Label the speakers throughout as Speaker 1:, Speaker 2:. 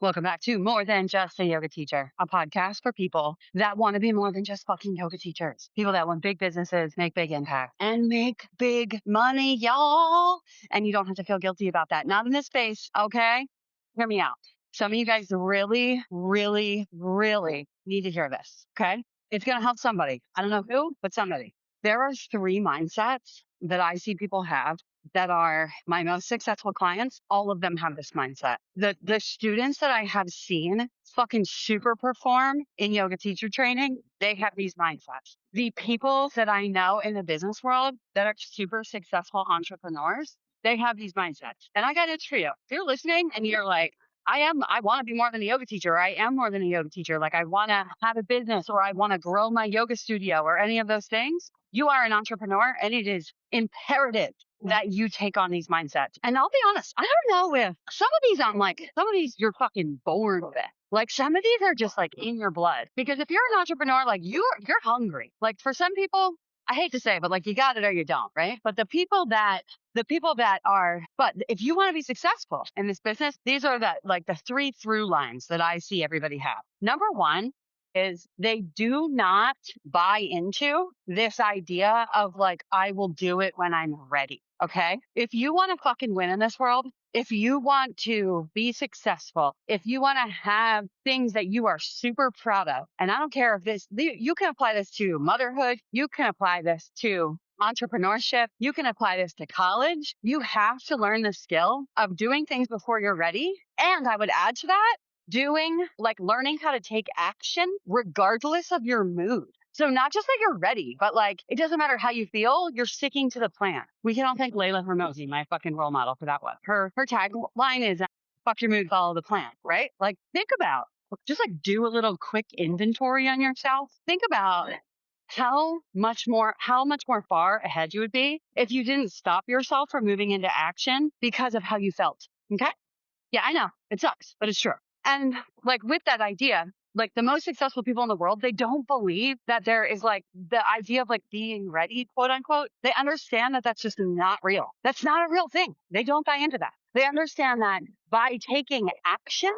Speaker 1: Welcome back to More Than Just a Yoga Teacher, a podcast for people that want to be more than just fucking yoga teachers. People that want big businesses, make big impact, and make big money, y'all. And you don't have to feel guilty about that. Not in this space, okay? Hear me out. Some of you guys really, really, really need to hear this, okay? It's going to help somebody. I don't know who, but somebody. There are 3 mindsets that I see people have that are my most successful clients. All of them have this mindset. The students that I have seen fucking super perform in yoga teacher training, they have these mindsets. The people that I know in the business world that are super successful entrepreneurs, they have these mindsets. And I got news for you. If you're listening and you're like, I want to be more than a yoga teacher. Or I am more than a yoga teacher. Like I want to have a business or I want to grow my yoga studio or any of those things. You are an entrepreneur and it is imperative that you take on these mindsets. And I'll be honest, I don't know if some of these you're fucking born with. Like some of these are just like in your blood. Because if you're an entrepreneur, like you're hungry. Like for some people, I hate to say, but like you got it or you don't, right? But the people that are, but if you want to be successful in this business, these are the 3 through lines that I see everybody have. Number 1 is they do not buy into this idea of like, I will do it when I'm ready. Okay. If you want to fucking win in this world, if you want to be successful, if you want to have things that you are super proud of, and I don't care if you can apply this to motherhood, you can apply this to entrepreneurship, you can apply this to college. You have to learn the skill of doing things before you're ready. And I would add to that, learning how to take action regardless of your mood. So not just that you're ready, but like, it doesn't matter how you feel, you're sticking to the plan. We can all thank Layla Hermosi, my fucking role model for that one. Her tagline is, fuck your mood, follow the plan, right? Like think about, just like do a little quick inventory on yourself. Think about how much more far ahead you would be if you didn't stop yourself from moving into action because of how you felt. Okay. Yeah, I know it sucks, but it's true. And like with that idea, like the most successful people in the world, they don't believe that there is like the idea of like being ready, quote unquote. They understand that that's just not real. That's not a real thing. They don't buy into that. They understand that by taking action,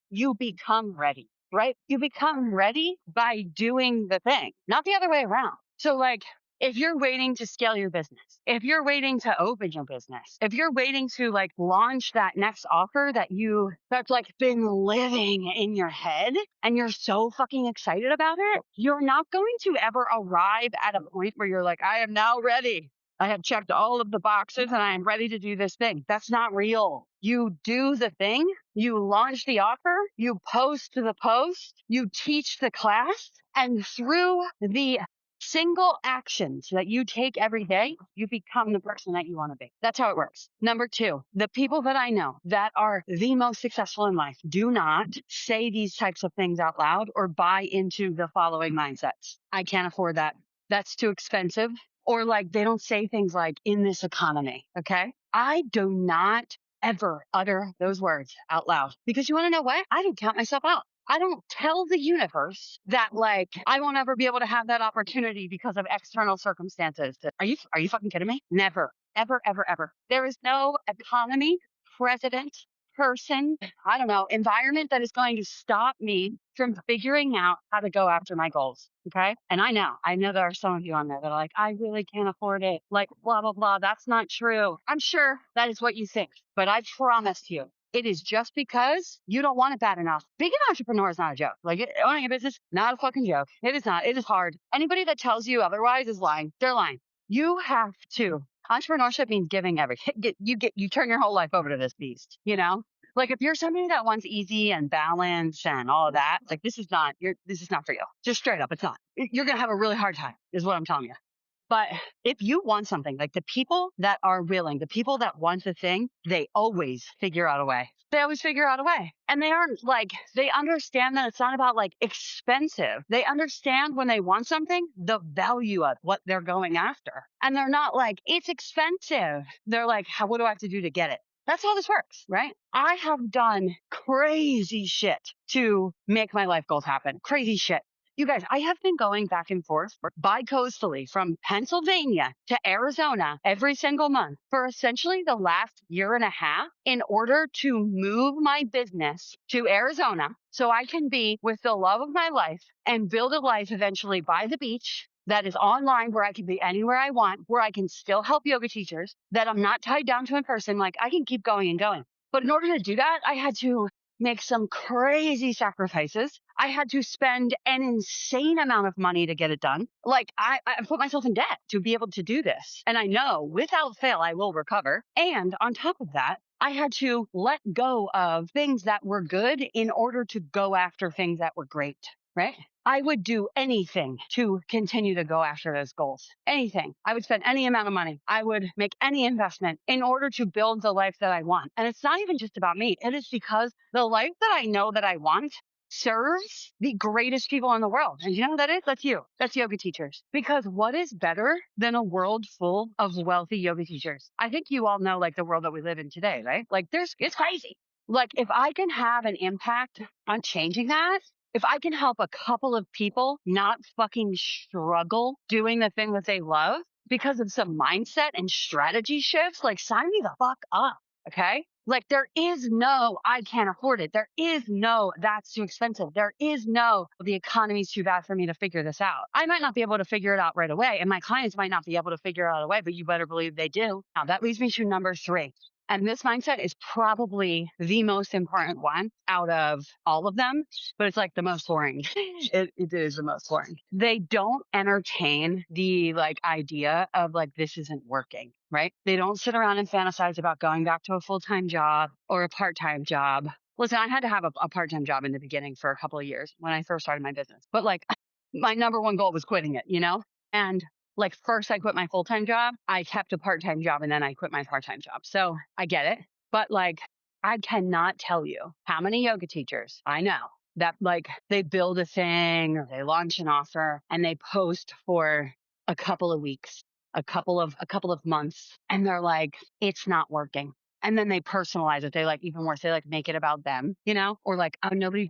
Speaker 1: you become ready, right? You become ready by doing the thing, not the other way around. So like, if you're waiting to scale your business, if you're waiting to open your business, if you're waiting to like launch that next offer that's like been living in your head and you're so fucking excited about it, you're not going to ever arrive at a point where you're like, I am now ready. I have checked all of the boxes and I am ready to do this thing. That's not real. You do the thing, you launch the offer, you post the post, you teach the class, and through the single actions that you take every day, you become the person that you want to be. That's how it works. Number 2, the people that I know that are the most successful in life do not say these types of things out loud or buy into the following mindsets. I can't afford that. That's too expensive. Or like they don't say things like in this economy. Okay. I do not ever utter those words out loud because you want to know what? I don't count myself out. I don't tell the universe that like I won't ever be able to have that opportunity because of external circumstances. Are you fucking kidding me? Never, ever, ever, ever. There is no economy, president, person, I don't know, environment that is going to stop me from figuring out how to go after my goals. Okay. And I know there are some of you on there that are like, I really can't afford it. Like blah, blah, blah. That's not true. I'm sure that is what you think, but I promise you, it is just because you don't want it bad enough. Being an entrepreneur is not a joke. Like owning a business, not a fucking joke. It is not. It is hard. Anybody that tells you otherwise is lying. They're lying. You have to. Entrepreneurship means giving everything. You turn your whole life over to this beast, you know? Like if you're somebody that wants easy and balance and all of that, like this is not for you. Just straight up, it's not. You're going to have a really hard time is what I'm telling you. But if you want something, like the people that are willing, the people that want the thing, they always figure out a way. They always figure out a way. And they aren't like, they understand that it's not about like expensive. They understand when they want something, the value of what they're going after. And they're not like, it's expensive. They're like, what do I have to do to get it? That's how this works, right? I have done crazy shit to make my life goals happen. Crazy shit. You guys, I have been going back and forth bi-coastally from Pennsylvania to Arizona every single month for essentially the last year and a half in order to move my business to Arizona so I can be with the love of my life and build a life eventually by the beach that is online where I can be anywhere I want, where I can still help yoga teachers, that I'm not tied down to in person. Like I can keep going and going. But in order to do that, I had to make some crazy sacrifices. I had to spend an insane amount of money to get it done. Like I put myself in debt to be able to do this. And I know without fail, I will recover. And on top of that, I had to let go of things that were good in order to go after things that were great, right? I would do anything to continue to go after those goals. Anything. I would spend any amount of money. I would make any investment in order to build the life that I want. And it's not even just about me. It is because the life that I know that I want serves the greatest people in the world. And you know who that is? That's you. That's yoga teachers. Because what is better than a world full of wealthy yoga teachers? I think you all know like the world that we live in today, right? Like it's crazy. Like if I can have an impact on changing that, if I can help a couple of people not fucking struggle doing the thing that they love because of some mindset and strategy shifts, like sign me the fuck up. Okay. Like there is no, I can't afford it. There is no, that's too expensive. There is no, the economy's too bad for me to figure this out. I might not be able to figure it out right away. And my clients might not be able to figure it out away, but you better believe they do. Now that leads me to number 3. And this mindset is probably the most important one out of all of them, but it's like the most boring. It is the most boring. They don't entertain the like idea of like, this isn't working, right? They don't sit around and fantasize about going back to a full-time job or a part-time job. Listen, I had to have a part-time job in the beginning for a couple of years when I first started my business, but like my number one goal was quitting it, you know? And like first I quit my full-time job, I kept a part-time job, and then I quit my part-time job. So I get it. But like, I cannot tell you how many yoga teachers I know that like they build a thing or they launch an offer and they post for a couple of weeks, a couple of months, and they're like, it's not working. And then they personalize it. They like even worse, they like make it about them, you know, or like, oh, nobody's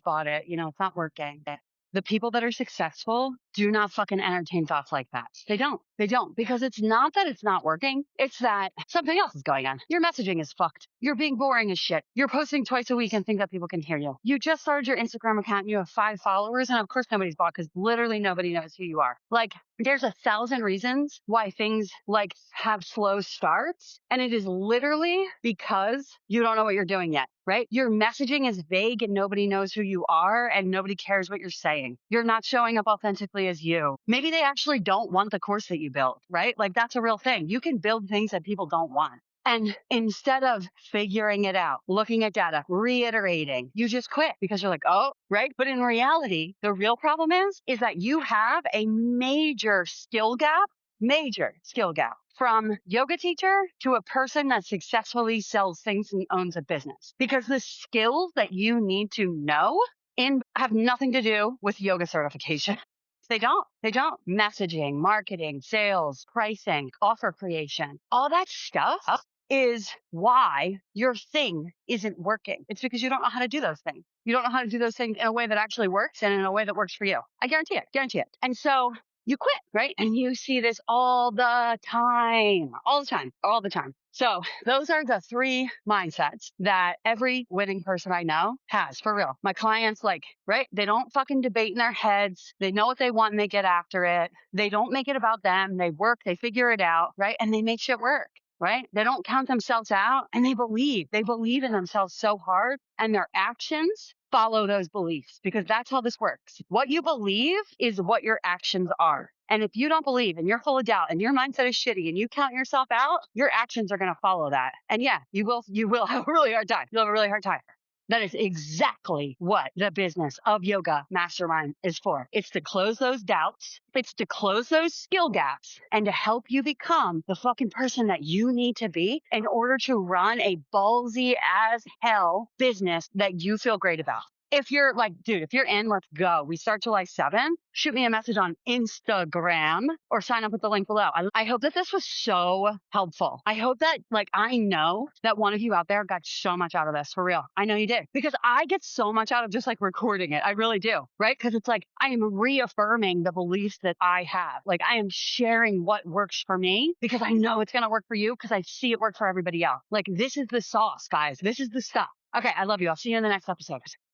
Speaker 1: bought it. You know, it's not working. The people that are successful do not fucking entertain thoughts like that. They don't. They don't. Because it's not that it's not working. It's that something else is going on. Your messaging is fucked. You're being boring as shit. You're posting twice a week and think that people can hear you. You just started your Instagram account and you have 5 followers. And of course nobody's bought because literally nobody knows who you are. Like there's 1,000 reasons why things like have slow starts. And it is literally because you don't know what you're doing yet, right? Your messaging is vague and nobody knows who you are and nobody cares what you're saying. You're not showing up authentically as you. Maybe they actually don't want the course that you built, right? Like that's a real thing. You can build things that people don't want. And instead of figuring it out, looking at data, reiterating, you just quit because you're like, oh, right. But in reality, the real problem is that you have a major skill gap from yoga teacher to a person that successfully sells things and owns a business. Because the skills that you need to know have nothing to do with yoga certification. They don't. They don't. Messaging, marketing, sales, pricing, offer creation, all that stuff is why your thing isn't working. It's because you don't know how to do those things. You don't know how to do those things in a way that actually works and in a way that works for you. I guarantee it. Guarantee it. And so you quit, right? And you see this all the time. So those are the 3 mindsets that every winning person I know has, for real. My clients, like, right? They don't fucking debate in their heads. They know what they want and they get after it. They don't make it about them. They work, they figure it out, right? And they make shit work, right? They don't count themselves out and they believe in themselves so hard, and their actions follow those beliefs, because that's how this works. What you believe is what your actions are. And if you don't believe and you're full of doubt and your mindset is shitty and you count yourself out, your actions are going to follow that. And yeah, you will have a really hard time. You'll have a really hard time. That is exactly what the business of Yoga Mastermind is for. It's to close those doubts. It's to close those skill gaps and to help you become the fucking person that you need to be in order to run a ballsy as hell business that you feel great about. if you're like, dude, if you're in, let's go. We start July 7th. Shoot me a message on Instagram or sign up with the link below. I hope that this was so helpful. I hope that, like, I know that one of you out there got so much out of this, for real. I know you did, because I get so much out of just like recording it. I really do, right? Because it's like I am reaffirming the beliefs that I have. Like, I am sharing what works for me because I know it's going to work for you because I see it work for everybody else. Like, this is the sauce, guys. This is the stuff. Okay, I love you. I'll see you in the next episode.